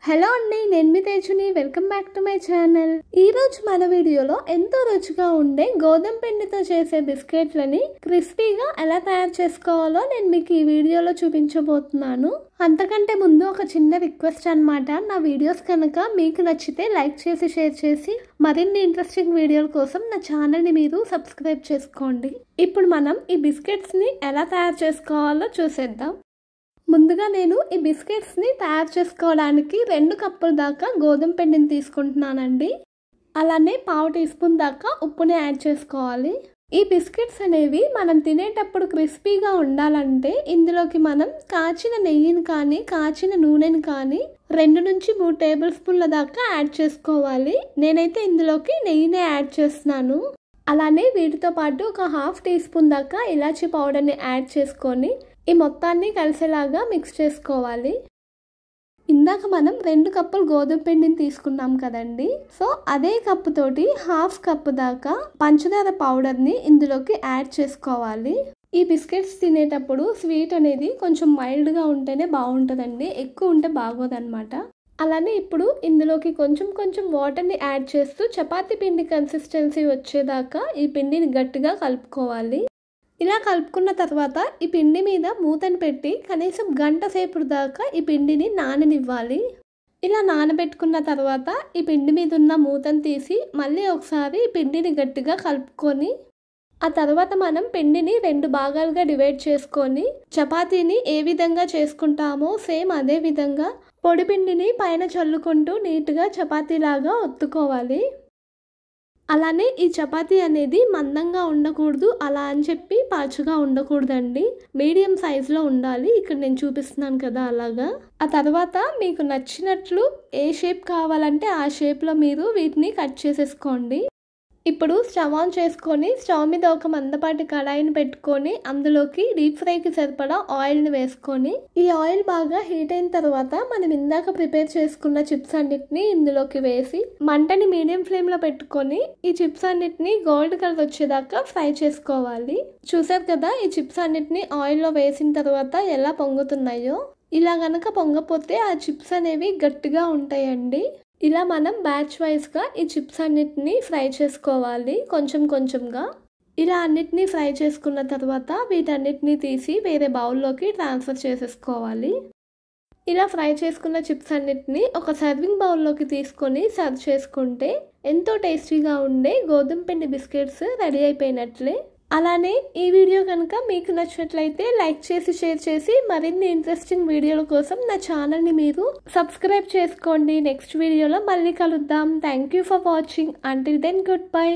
Hello అండి, నేను మీ తేజుని. Welcome back to my channel. ఈరోజు మన వీడియోలో ఎంతో రుచిగా ఉండే గోధుమ పిండితో చేసే బిస్కెట్లని క్రిస్పీగా ఎలా తయారు చేసుకోవాలో నేను మీకు ఈ వీడియోలో చూపించబోతున్నాను. అంతకంటే ముందు ఒక చిన్న రిక్వెస్ట్ అన్నమాట. నా వీడియోస్ కనుక మీకు నచ్చితే లైక్ చేసి షేర్ చేసి మరిన్ని ఇంట్రెస్టింగ్ వీడియోల కోసం నా ఛానల్ని మీరు సబ్స్క్రైబ్ చేసుకోండి. ఇప్పుడు మనం ఈ బిస్కెట్స్ని ఎలా తయారు చేసుకోవాలో చూసేద్దాం. ముందుగా నేను ఈ బిస్కెట్స్ని తయారు చేసుకోవడానికి 2 కప్పుల దాకా గోధుమ పిండిని తీసుకుంటున్నానండి. అలానే 1/2 టీ స్పూన్ దాకా ఉప్పుని యాడ్ చేసుకోవాలి. ఈ బిస్కెట్స్ అనేవి మనం తినేటప్పుడు క్రిస్పీగా ఉండాలంటే ఇందులోకి మనం కాచిన నెయ్యిని కానీ కాచిన నూనెని కానీ 2 నుంచి 3 టేబుల్ స్పూన్ల దాకా యాడ్ చేసుకోవాలి. నేనైతే ఇందులోకి నెయ్యినే యాడ్ చేస్తున్నాను. అలానే వీటితో పాటు ఒక 1/2 టీ స్పూన్ దాకా ఇలాచీ పౌడర్ని యాడ్ చేసుకొని ఈ మొత్తాన్ని కలిసేలాగా మిక్స్ చేసుకోవాలి. ఇందాక మనం 2 కప్పులు గోధుమ పిండిని తీసుకున్నాం కదండి. సో అదే కప్పుతోటి 1/2 కప్పు దాకా పంచదార పౌడర్ని ఇందులోకి యాడ్ చేసుకోవాలి. ఈ బిస్కెట్స్ తినేటప్పుడు స్వీట్ అనేది కొంచెం మైల్డ్గా ఉంటేనే బాగుంటుందండి, ఎక్కువ ఉంటే బాగోదన్నమాట. అలానే ఇప్పుడు ఇందులోకి కొంచెం వాటర్ని యాడ్ చేస్తూ చపాతీ పిండి కన్సిస్టెన్సీ వచ్చేదాకా ఈ పిండిని గట్టిగా కలుపుకోవాలి. ఇలా కలుపుకున్న తర్వాత ఈ పిండి మీద మూతను పెట్టి కనీసం గంట సేపు దాకా ఈ పిండిని నాననివ్వాలి. ఇలా నానబెట్టుకున్న తర్వాత ఈ పిండి మీద ఉన్న మూతను తీసి మళ్ళీ ఒకసారి ఈ పిండిని గట్టిగా కలుపుకొని ఆ తర్వాత మనం పిండిని 2 భాగాలుగా డివైడ్ చేసుకొని చపాతీని ఏ విధంగా చేసుకుంటామో సేమ్ అదే విధంగా పొడి పిండిని పైన చల్లుకుంటూ నీట్గా చపాతీలాగా ఒత్తుకోవాలి. అలానే ఈ చపాతీ అనేది మందంగా ఉండకూడదు, అలా అని చెప్పి పలుచగా ఉండకూడదండి, మీడియం సైజులో ఉండాలి. ఇక్కడ నేను చూపిస్తున్నాను కదా అలాగా. ఆ తర్వాత మీకు నచ్చినట్లు ఏ షేప్ కావాలంటే ఆ షేప్లో మీరు వీటిని కట్ చేసేసుకోండి. ఇప్పుడు స్టవ్ ఆన్ చేసుకొని స్టవ్ మీద ఒక మందపాటి కడాయిని పెట్టుకొని అందులోకి డీప్ ఫ్రైకి సరిపడా ఆయిల్ని వేసుకొని ఈ ఆయిల్ బాగా హీట్ అయిన తర్వాత మనం ఇందాక ప్రిపేర్ చేసుకున్న చిప్స్ అన్నిటిని ఇందులోకి వేసి మంటని మీడియం ఫ్లేమ్లో పెట్టుకొని ఈ చిప్స్ అన్నిటిని గోల్డ్ కలర్ వచ్చేదాకా ఫ్రై చేసుకోవాలి. చూసారు కదా, ఈ చిప్స్ అన్నిటిని ఆయిల్లో వేసిన తర్వాత ఎలా పొంగుతున్నాయో. ఇలా గనక పొంగపోతే ఆ చిప్స్ అనేవి గట్టిగా ఉంటాయండి. ఇలా మనం బ్యాచ్ వైజ్గా ఈ చిప్స్ అన్నిటిని ఫ్రై చేసుకోవాలి కొంచెంగా. ఇలా అన్నిటినీ ఫ్రై చేసుకున్న తర్వాత వీటన్నిటిని తీసి వేరే బౌల్లోకి ట్రాన్స్ఫర్ చేసేసుకోవాలి. ఇలా ఫ్రై చేసుకున్న చిప్స్ అన్నిటిని ఒక సర్వింగ్ బౌల్లోకి తీసుకొని సర్వ్ చేసుకుంటే ఎంతో టేస్టీగా ఉండే గోధుమ పిండి బిస్కెట్స్ రెడీ అయిపోయినట్లే. అలానే ఈ వీడియో కనుక మీకు నచ్చినట్లయితే లైక్ చేసి షేర్ చేసి మరిన్ని ఇంట్రెస్టింగ్ వీడియోల కోసం నా ఛానల్ని మీరు సబ్స్క్రైబ్ చేసుకోండి. నెక్స్ట్ వీడియోలో మళ్ళీ కలుద్దాం. Thank you for watching. Until then good bye.